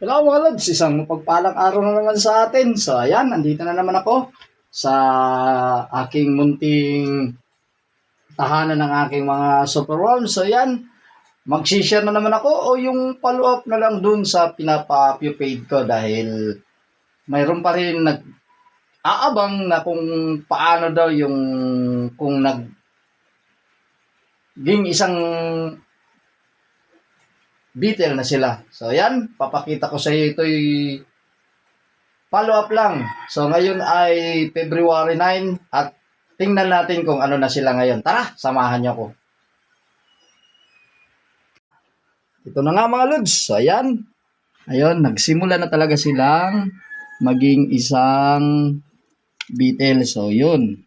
Hello mga lods, isang mapagpalang araw na naman sa atin. So ayan, nandito na naman ako sa aking munting tahanan ng aking mga superworms. So ayan, mag-share na naman ako o yung follow-up na lang dun sa pinapa-pupade ko dahil mayroon pa rin nag-aabang na kung paano daw yung kung naging isang beetle na sila. So ayan, papakita ko sa iyo ito'y follow up lang. So ngayon ay February 9 at tingnan natin kung ano na sila ngayon. Tara, samahan niyo ako. Ito na nga mga lods. So ayan. Ayun, nagsimula na talaga silang maging isang beetle. So yun.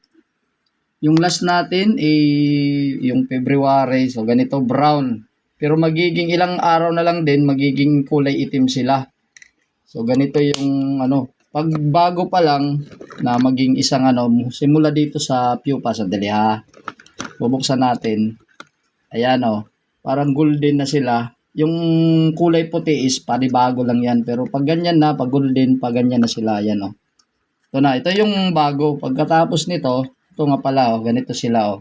Yung last natin ay yung February. So ganito brown. Pero magiging ilang araw na lang din magiging kulay itim sila. So ganito yung pag bago pa lang na maging isang simula dito sa pupa, sandali ha. Bubuksan natin. Ayan parang golden na sila. Yung kulay puti is panibago lang yan. Pero pag ganyan na, pag golden, pag ganyan na sila, ayan Ito na, ito yung bago. Pagkatapos nito, ito nga pala ganito sila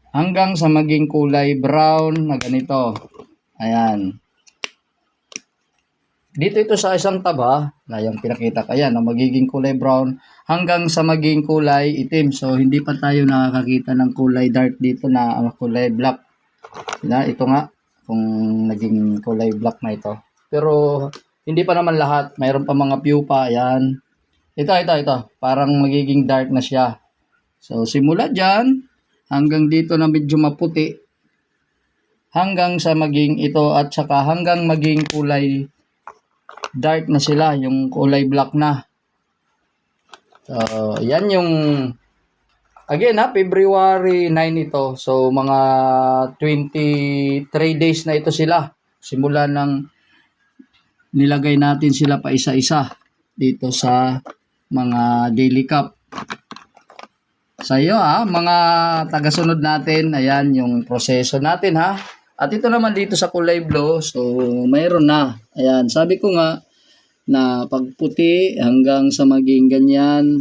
hanggang sa maging kulay brown na ganito. Ayan. Dito ito sa isang taba na yung pinakita ko. Ayan, magiging kulay brown hanggang sa maging kulay itim. So, hindi pa tayo nakakakita ng kulay dark dito na kulay black. Ito nga, kung naging kulay black na ito. Pero, hindi pa naman lahat. Mayroon pa mga pupa. Ayan. Ito. Parang magiging dark na siya. So, simula dyan, hanggang dito na medyo maputi, hanggang sa maging ito at saka hanggang maging kulay dark na sila, yung kulay black na. So, yan yung again February 9 ito. So, mga 23 days na ito sila. Simula nang nilagay natin sila pa isa-isa dito sa mga daily cup. Sa iyo mga tagasunod natin, ayan yung proseso natin At ito naman dito sa kulay blue, so mayroon na. Ayan, sabi ko nga na pag puti hanggang sa maging ganyan,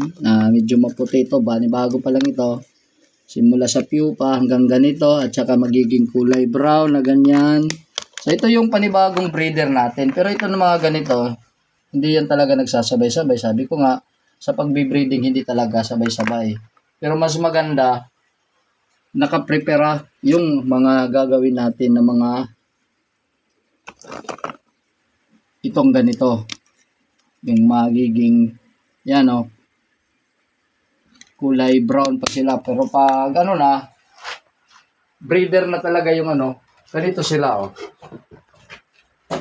medyo maputi ito, bago pa lang ito. Simula sa pupa hanggang ganito at saka magiging kulay brown na ganyan. So ito yung panibagong breeder natin. Pero ito na mga ganito, hindi yan talaga nagsasabay-sabay. Sabi ko nga, sa pagbe-breeding hindi talaga sabay-sabay. Pero mas maganda, nakaprepara yung mga gagawin natin na mga itong ganito. Yung magiging, yan kulay brown pa sila. Pero pag breeder na talaga yung ganito sila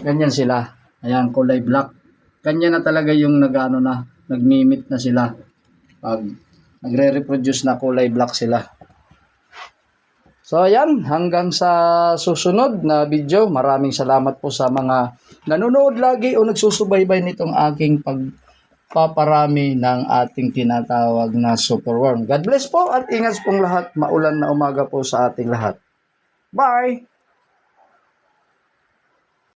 Ganyan sila. Ayan, kulay black. Ganyan na talaga yung nagmimit na sila. Pag nagre-reproduce na kulay black sila. So ayan, hanggang sa susunod na video. Maraming salamat po sa mga nanonood lagi o nagsusubaybay nitong aking pagpaparami ng ating tinatawag na superworm. God bless po at ingat pong lahat. Maulan na umaga po sa ating lahat. Bye!